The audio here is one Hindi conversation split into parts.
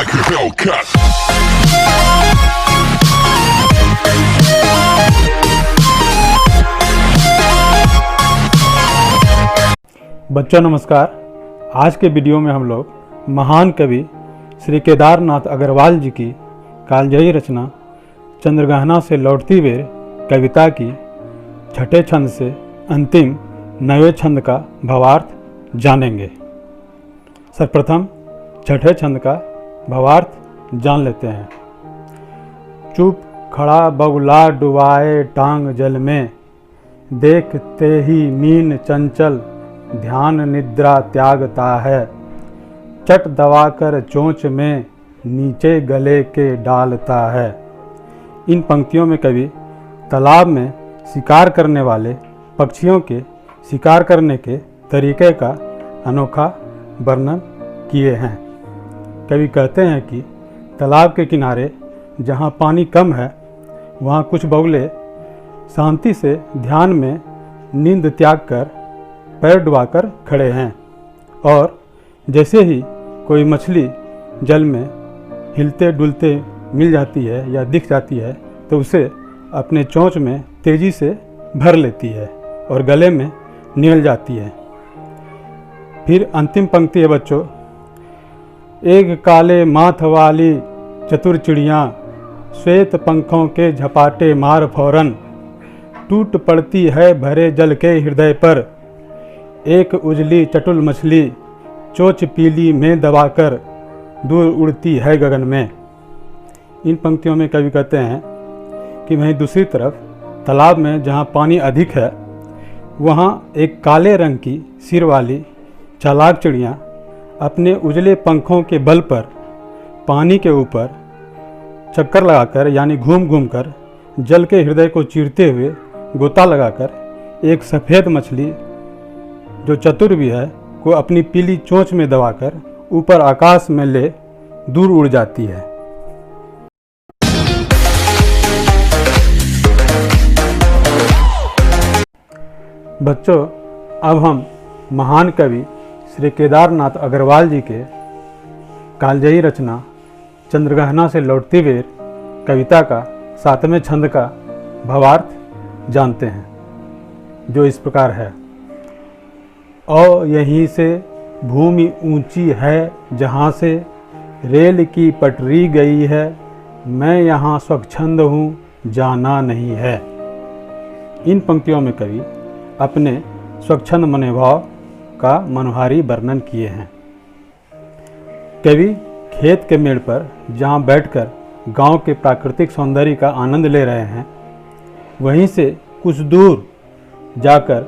like a Hellcat. बच्चों नमस्कार। आज के वीडियो में हम लोग महान कवि श्री केदारनाथ अग्रवाल जी की कालजयी रचना चंद्रग्रहण से लौटती बेर कविता की छठे छंद से अंतिम 9वें छंद का भावार्थ जानेंगे। सर्वप्रथम छठे छंद का भावार्थ जान लेते हैं। चुप खड़ा बगुला डुबाए टांग जल में, देखते ही मीन चंचल ध्यान निद्रा त्यागता है। चट दबाकर चोंच में नीचे गले के डालता है। इन पंक्तियों में कवि तालाब में शिकार करने वाले पक्षियों के शिकार करने के तरीके का अनोखा वर्णन किए हैं। कवि कहते हैं कि तालाब के किनारे जहाँ पानी कम है वहाँ कुछ बगुले शांति से ध्यान में नींद त्याग कर पैर डुबाकर खड़े हैं, और जैसे ही कोई मछली जल में हिलते डुलते मिल जाती है या दिख जाती है तो उसे अपने चोंच में तेज़ी से भर लेती है और गले में निगल जाती है। फिर अंतिम पंक्ति है बच्चों। एक काले माथ वाली चतुर चिड़ियाँ श्वेत पंखों के झपाटे मार फौरन, टूट पड़ती है भरे जल के हृदय पर। एक उजली चटुल मछली चोंच पीली में दबाकर दूर उड़ती है गगन में। इन पंक्तियों में कवि कहते हैं कि वहीं दूसरी तरफ तालाब में जहाँ पानी अधिक है वहाँ एक काले रंग की सिर वाली चालाक चिड़ियाँ अपने उजले पंखों के बल पर पानी के ऊपर चक्कर लगाकर यानी घूम घूम कर जल के हृदय को चीरते हुए गोता लगाकर एक सफ़ेद मछली जो चतुर भी है को अपनी पीली चोंच में दबाकर ऊपर आकाश में ले दूर उड़ जाती है। बच्चों, अब हम महान कवि श्री केदारनाथ अग्रवाल जी के कालजयी रचना चंद्रग्रहण से लौटती बेर कविता का 7वें छंद का भावार्थ जानते हैं, जो इस प्रकार है। और यहीं से भूमि ऊंची है जहाँ से रेल की पटरी गई है, मैं यहाँ स्वच्छंद हूँ जाना नहीं है। इन पंक्तियों में कवि अपने स्वच्छंद मनोभाव का मनोहारी वर्णन किए हैं। कवि खेत के मेड़ पर जहाँ बैठकर गांव के प्राकृतिक सौंदर्य का आनंद ले रहे हैं, वहीं से कुछ दूर जाकर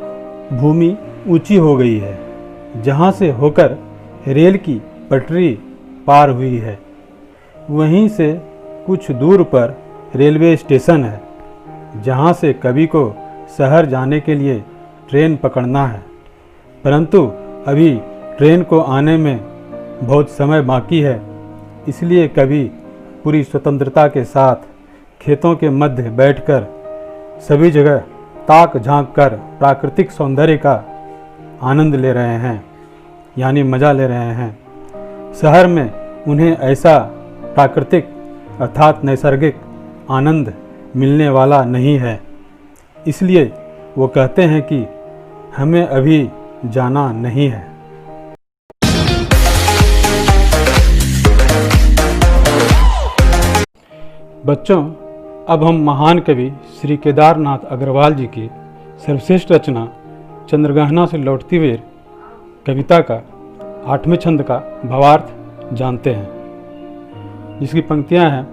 भूमि ऊंची हो गई है जहाँ से होकर रेल की पटरी पार हुई है। वहीं से कुछ दूर पर रेलवे स्टेशन है जहाँ से कवि को शहर जाने के लिए ट्रेन पकड़ना है, परंतु अभी ट्रेन को आने में बहुत समय बाकी है। इसलिए कवि पूरी स्वतंत्रता के साथ खेतों के मध्य बैठकर सभी जगह ताक झांक कर प्राकृतिक सौंदर्य का आनंद ले रहे हैं, यानी मज़ा ले रहे हैं। शहर में उन्हें ऐसा प्राकृतिक अर्थात नैसर्गिक आनंद मिलने वाला नहीं है। इसलिए वो कहते हैं कि हमें अभी जाना नहीं है। बच्चों, अब हम महान कवि श्री केदारनाथ अग्रवाल जी की सर्वश्रेष्ठ रचना चंद्रग्रहण से लौटती बेर कविता का 8वें छंद का भावार्थ जानते हैं, जिसकी पंक्तियां हैं।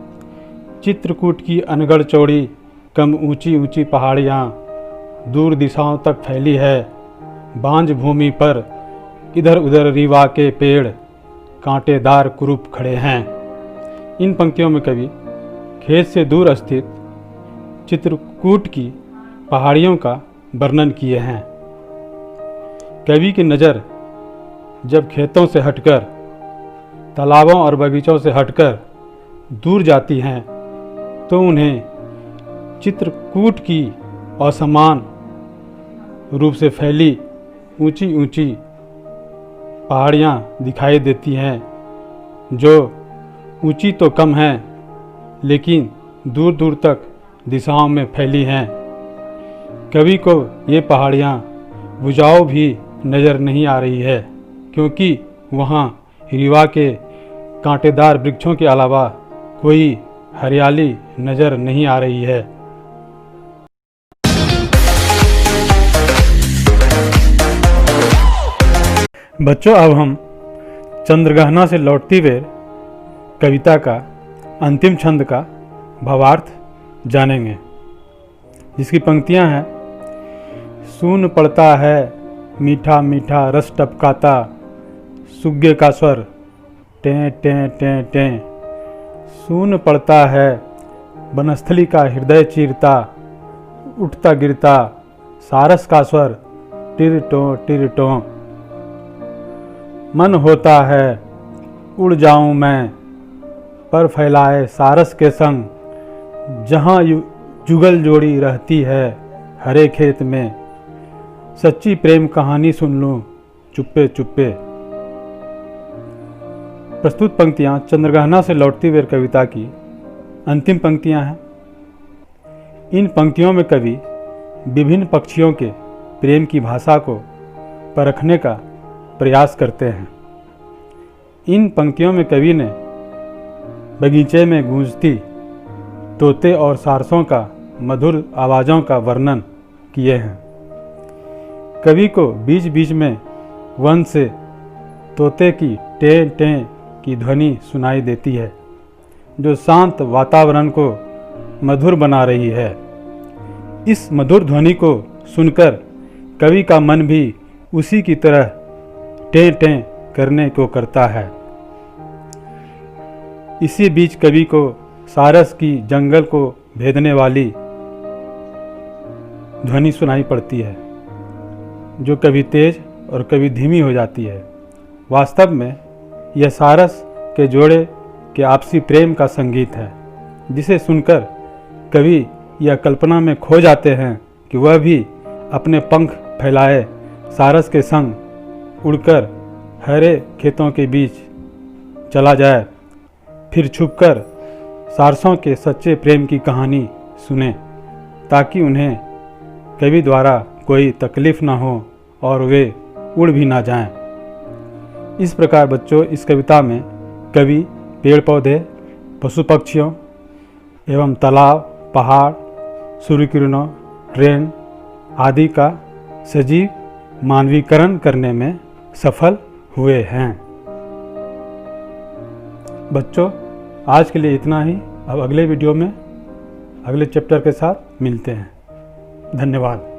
चित्रकूट की अनगढ़ चौड़ी कम ऊंची ऊंची पहाड़ियाँ दूर दिशाओं तक फैली है, बांझ भूमि पर इधर उधर रीवा के पेड़ कांटेदार कुरूप खड़े हैं। इन पंक्तियों में कवि खेत से दूर स्थित चित्रकूट की पहाड़ियों का वर्णन किए हैं। कवि की नज़र जब खेतों से हटकर तालाबों और बगीचों से हटकर दूर जाती हैं तो उन्हें चित्रकूट की असमान रूप से फैली ऊंची ऊंची पहाड़ियाँ दिखाई देती हैं, जो ऊंची तो कम है, लेकिन दूर दूर तक दिशाओं में फैली हैं। कवि को ये पहाड़ियाँ बुझाऊ भी नज़र नहीं आ रही है, क्योंकि वहाँ रीवा के कांटेदार वृक्षों के अलावा कोई हरियाली नज़र नहीं आ रही है। बच्चों, अब हम चंद्रगहना से लौटती हुए कविता का अंतिम छंद का भावार्थ जानेंगे, जिसकी पंक्तियां हैं। सून पड़ता है मीठा मीठा रस टपकाता, सुग्गे का स्वर टें टें टें टें। सून पड़ता है वनस्थली का हृदय चीरता, उठता गिरता सारस का स्वर टिर टों। मन होता है उड़ जाऊं मैं पर फैलाए सारस के संग, जहाँ जुगल जोड़ी रहती है हरे खेत में, सच्ची प्रेम कहानी सुन लूं चुप्पे चुप्पे। प्रस्तुत पंक्तियां चंद्रगहना से लौटती हुए कविता की अंतिम पंक्तियां हैं। इन पंक्तियों में कवि विभिन्न पक्षियों के प्रेम की भाषा को परखने का प्रयास करते हैं। इन पंक्तियों में कवि ने बगीचे में गूंजती तोते और सारसों का मधुर आवाज़ों का वर्णन किए हैं। कवि को बीच बीच में वन से तोते की टें टें की ध्वनि सुनाई देती है, जो शांत वातावरण को मधुर बना रही है। इस मधुर ध्वनि को सुनकर कवि का मन भी उसी की तरह टें टें करने को करता है। इसी बीच कवि को सारस की जंगल को भेदने वाली ध्वनि सुनाई पड़ती है, जो कभी तेज और कभी धीमी हो जाती है। वास्तव में यह सारस के जोड़े के आपसी प्रेम का संगीत है, जिसे सुनकर कवि यह कल्पना में खो जाते हैं कि वह भी अपने पंख फैलाए सारस के संग उड़कर हरे खेतों के बीच चला जाए, फिर छुपकर सारसों के सच्चे प्रेम की कहानी सुने, ताकि उन्हें कवि द्वारा कोई तकलीफ ना हो और वे उड़ भी ना जाएं। इस प्रकार बच्चों, इस कविता में कवि पेड़ पौधे, पशु पक्षियों एवं तालाब, पहाड़, सूर्य किरणों, ट्रेन आदि का सजीव मानवीकरण करने में सफल हुए हैं। बच्चों, आज के लिए इतना ही। अब अगले वीडियो में अगले चैप्टर के साथ मिलते हैं। धन्यवाद।